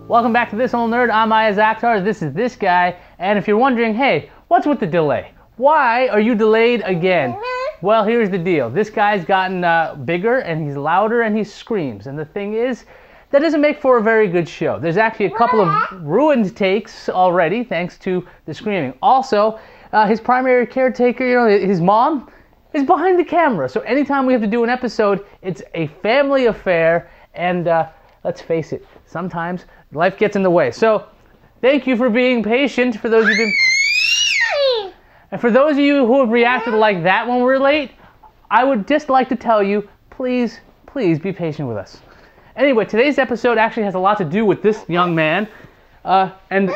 Welcome back to This Old Nerd. I'm Isaac Akhtar. This is this guy. And if you're wondering, hey, what's with the delay? Why are you delayed again? Well, here's the deal. This guy's gotten bigger and he's louder and he screams. And the thing is, that doesn't make for a very good show. There's actually a couple of ruined takes already thanks to the screaming. Also, his primary caretaker, his mom, is behind the camera. So anytime we have to do an episode, it's a family affair. And let's face it, sometimes life gets in the way. So thank you for being patient for those of you and for those of you who have reacted like that when we're late, I would just like to tell you, please be patient with us. Anyway, today's episode actually has a lot to do with this young man and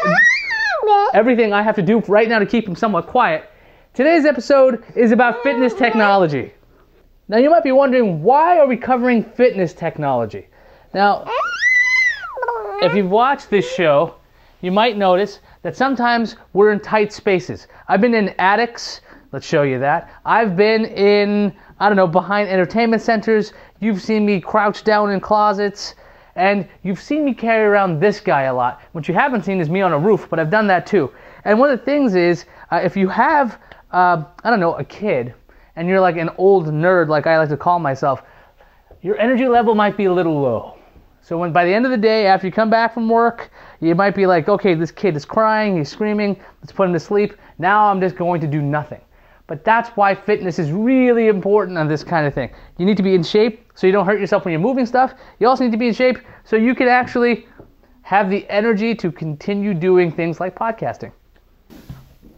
everything I have to do right now to keep him somewhat quiet. Today's episode is about fitness technology. Now you might be wondering, why are we covering fitness technology? Now, if you've watched this show, you might notice that sometimes we're in tight spaces. I've been in attics, let's show you that. I've been in, behind entertainment centers. You've seen me crouch down in closets, and you've seen me carry around this guy a lot. What you haven't seen is me on a roof, but I've done that too. And one of the things is, if you have, a kid, and you're like an old nerd like I like to call myself, your energy level might be a little low. So when by the end of the day, after you come back from work, you might be like, okay, this kid is crying, he's screaming, let's put him to sleep. Now I'm just going to do nothing. But that's why fitness is really important on this kind of thing. You need to be in shape so you don't hurt yourself when you're moving stuff. You also need to be in shape so you can actually have the energy to continue doing things like podcasting.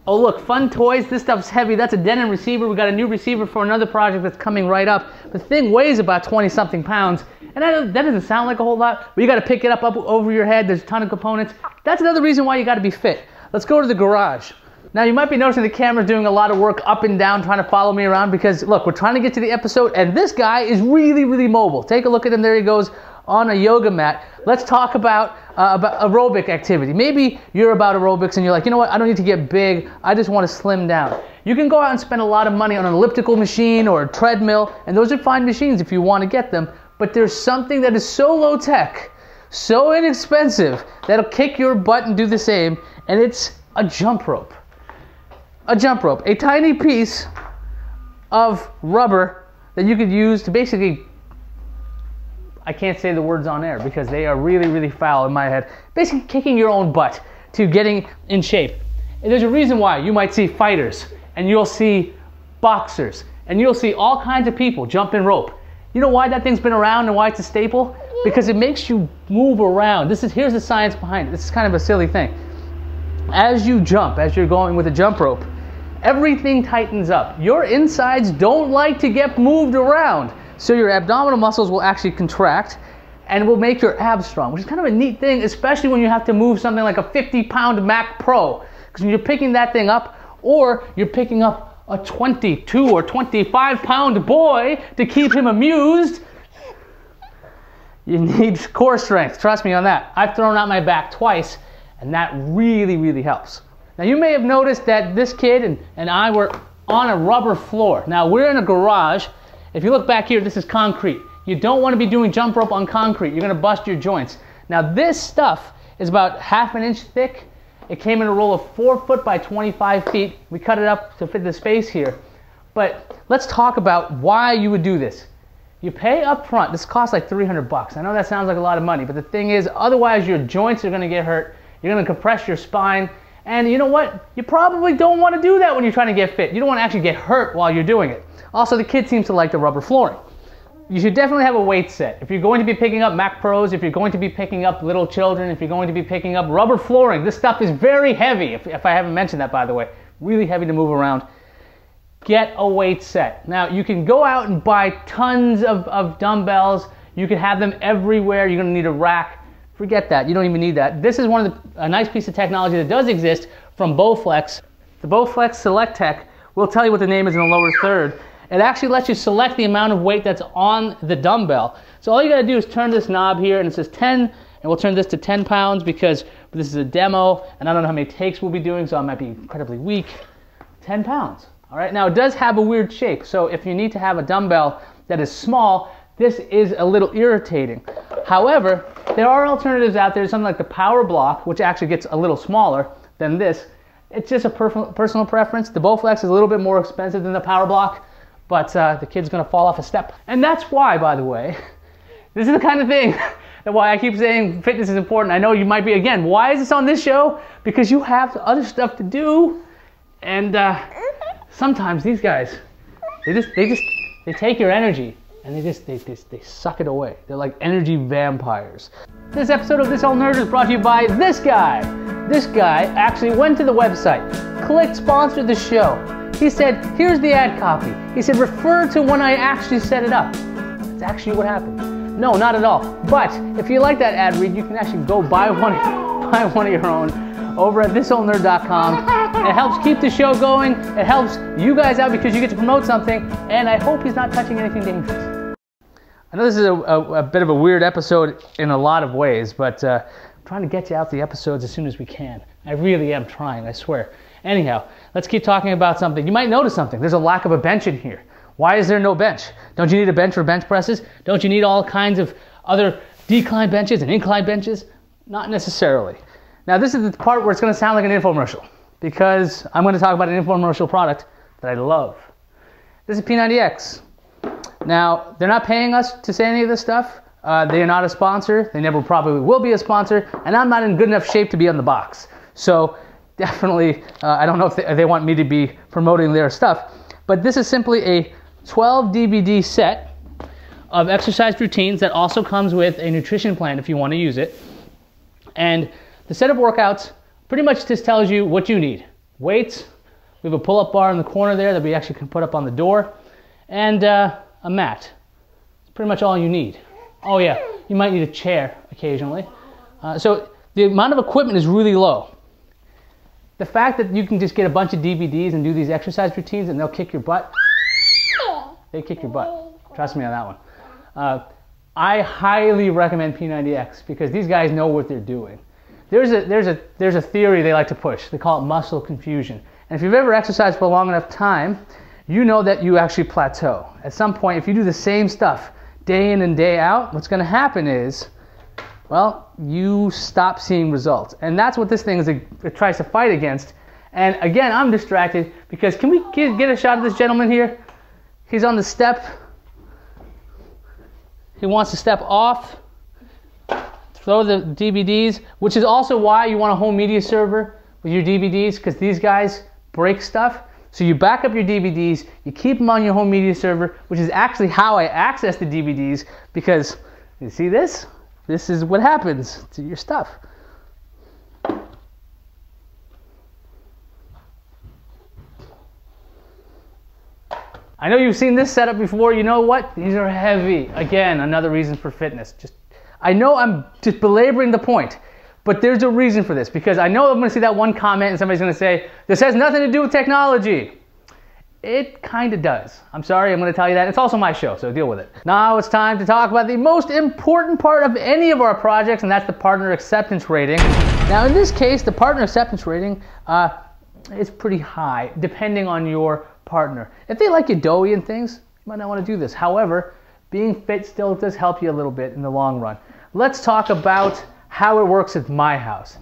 Oh look, fun toys. This stuff's heavy. That's a Denon receiver. We got a new receiver for another project that's coming right up. The thing weighs about 20-something pounds. And that doesn't sound like a whole lot, but you got to pick it up over your head. There's a ton of components. That's another reason why you got to be fit. Let's go to the garage. Now you might be noticing the camera's doing a lot of work up and down trying to follow me around because look, we're trying to get to the episode and this guy is really mobile. Take a look at him. There he goes on a yoga mat. Let's talk about aerobic activity. Maybe you're about aerobics and you're like, you know what, I don't need to get big. I just want to slim down. You can go out and spend a lot of money on an elliptical machine or a treadmill, and those are fine machines if you want to get them. But there's something that is so low tech, so inexpensive, that'll kick your butt and do the same, and it's a jump rope. A jump rope, a tiny piece of rubber that you could use to basically, I can't say the words on air because they are really foul in my head, basically kicking your own butt to getting in shape. And there's a reason why you might see fighters, and you'll see boxers, and you'll see all kinds of people jumping rope. You know why that thing's been around and why it's a staple? Because it makes you move around. Here's the science behind it. This is kind of a silly thing. As you jump, as you're going with a jump rope, everything tightens up. Your insides don't like to get moved around. So your abdominal muscles will actually contract and will make your abs strong, which is kind of a neat thing, especially when you have to move something like a 50-pound Mac Pro. Because when you're picking that thing up, or you're picking up a 22 or 25-pound boy to keep him amused, you need core strength. Trust me on that. I've thrown out my back twice, and that really helps. Now you may have noticed that this kid and I were on a rubber floor. Now we're in a garage. If you look back here, this is concrete. You don't want to be doing jump rope on concrete. You're going to bust your joints. Now this stuff is about ½ an inch thick. It came in a roll of 4 foot by 25 feet. We cut it up to fit the space here. But let's talk about why you would do this. You pay up front. This costs like 300 bucks. I know that sounds like a lot of money, but the thing is, otherwise your joints are going to get hurt. You're going to compress your spine. And you know what? You probably don't want to do that when you're trying to get fit. You don't want to actually get hurt while you're doing it. Also, the kid seems to like the rubber flooring. You should definitely have a weight set. If you're going to be picking up Mac Pros, if you're going to be picking up little children, if you're going to be picking up rubber flooring, this stuff is very heavy, if I haven't mentioned that, by the way. Really heavy to move around. Get a weight set. Now, you can go out and buy tons of dumbbells. You can have them everywhere. You're going to need a rack. Forget that. You don't even need that. This is a nice piece of technology that does exist from Bowflex. The Bowflex Select Tech. We'll tell you what the name is in the lower third. It actually lets you select the amount of weight that's on the dumbbell. So all you gotta do is turn this knob here and it says 10, and we'll turn this to 10 pounds because this is a demo and I don't know how many takes we'll be doing, so I might be incredibly weak. 10 pounds, all right? Now it does have a weird shape, so if you need to have a dumbbell that is small, this is a little irritating. However, there are alternatives out there, something like the Power Block, which actually gets a little smaller than this. It's just a personal preference. The Bowflex is a little bit more expensive than the Power Block, but the kid's gonna fall off a step. And that's why, by the way, this is the kind of thing that why I keep saying fitness is important. I know you might be, again, why is this on this show? Because you have other stuff to do. And sometimes these guys, they take your energy and they suck it away. They're like energy vampires. This episode of This Old Nerd is brought to you by this guy. This guy actually went to the website, clicked sponsor the show. He said, here's the ad copy. He said, refer to when I actually set it up. That's actually what happened. No, not at all. But if you like that ad read, you can actually go buy one of your own over at thisoldnerd.com. It helps keep the show going. It helps you guys out because you get to promote something. And I hope he's not touching anything dangerous. I know this is a bit of a weird episode in a lot of ways, but I'm trying to get you out the episodes as soon as we can. I really am trying, I swear. Anyhow, let's keep talking about something. You might notice something. There's a lack of a bench in here. Why is there no bench? Don't you need a bench for bench presses? Don't you need all kinds of other decline benches and incline benches? Not necessarily. Now this is the part where it's going to sound like an infomercial, because I'm going to talk about an infomercial product that I love. This is P90X. Now, they're not paying us to say any of this stuff. They are not a sponsor. They never probably will be a sponsor, and I'm not in good enough shape to be on the box. So definitely, I don't know if they want me to be promoting their stuff, but this is simply a 12 DVD set of exercise routines that also comes with a nutrition plan if you want to use it. And the set of workouts pretty much just tells you what you need. Weights, we have a pull-up bar in the corner there that we actually can put up on the door, and a mat. It's pretty much all you need. Oh yeah, you might need a chair occasionally. So the amount of equipment is really low. The fact that you can just get a bunch of DVDs and do these exercise routines and they'll kick your butt, they kick your butt. Trust me on that one. I highly recommend P90X because these guys know what they're doing. There's a theory they like to push. They call it muscle confusion. And if you've ever exercised for a long enough time, you know that you actually plateau. At some point, if you do the same stuff day in and day out, what's going to happen is, well, you stop seeing results. And that's what this thing is. It tries to fight against. And again, I'm distracted because can we get a shot of this gentleman here? He's on the step. He wants to step off, throw the DVDs, which is also why you want a home media server with your DVDs, because these guys break stuff. So you back up your DVDs, you keep them on your home media server, which is actually how I access the DVDs, because you see this? This is what happens to your stuff. I know you've seen this setup before. You know what? These are heavy. Again, another reason for fitness. I know I'm just belaboring the point, but there's a reason for this, because I know I'm going to see that one comment and somebody's going to say, this has nothing to do with technology. It kind of does. I'm sorry, I'm going to tell you that. It's also my show, so deal with it. Now it's time to talk about the most important part of any of our projects, and that's the partner acceptance rating. Now in this case, the partner acceptance rating is pretty high, depending on your partner. If they like you doughy and things, you might not want to do this. However, being fit still does help you a little bit in the long run. Let's talk about how it works at my house.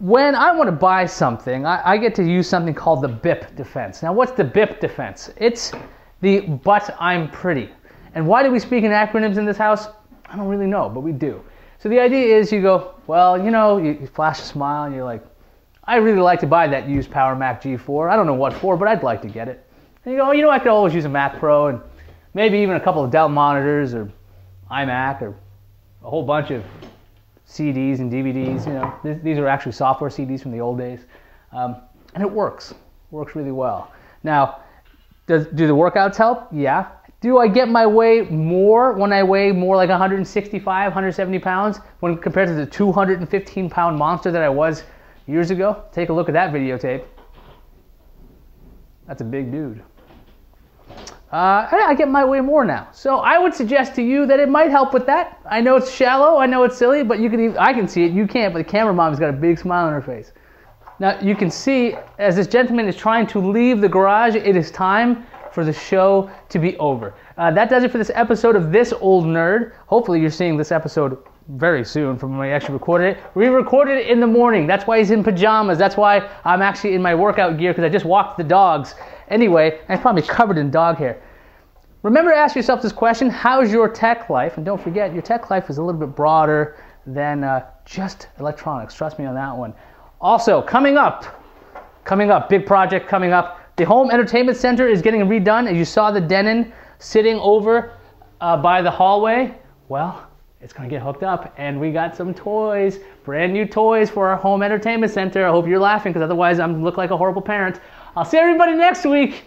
When I want to buy something, I get to use something called the BIP defense. Now, what's the BIP defense? It's the but I'm pretty. And why do we speak in acronyms in this house? I don't really know, but we do. So the idea is you go, well, you know, you flash a smile and you're like, I really like to buy that used Power Mac G4. I don't know what for, but I'd like to get it. And you go, oh, you know, I could always use a Mac Pro and maybe even a couple of Dell monitors or iMac or a whole bunch of CDs and DVDs. You know, these are actually software CDs from the old days, and it works really well. Now, do the workouts help? Yeah. Do I get my weight more when I weigh more like 165, 170 pounds when compared to the 215-pound monster that I was years ago? Take a look at that videotape. That's a big dude. I get my way more now. So I would suggest to you that it might help with that. I know it's shallow, I know it's silly, but you can even, I can see it, you can't, but the camera mom's got a big smile on her face. Now you can see as this gentleman is trying to leave the garage, it is time for the show to be over. That does it for this episode of This Old Nerd. Hopefully you're seeing this episode very soon from when I actually recorded it. We recorded it in the morning. That's why he's in pajamas. That's why I'm actually in my workout gear, because I just walked the dogs. Anyway, I'm probably covered in dog hair. Remember to ask yourself this question: how's your tech life? And don't forget, your tech life is a little bit broader than just electronics. Trust me on that one. Also, coming up, big project coming up. The home entertainment center is getting redone. As you saw the Denon sitting over by the hallway, well, it's gonna get hooked up, and we got some toys, brand new toys for our home entertainment center. I hope you're laughing, because otherwise I'm look like a horrible parent. I'll see everybody next week.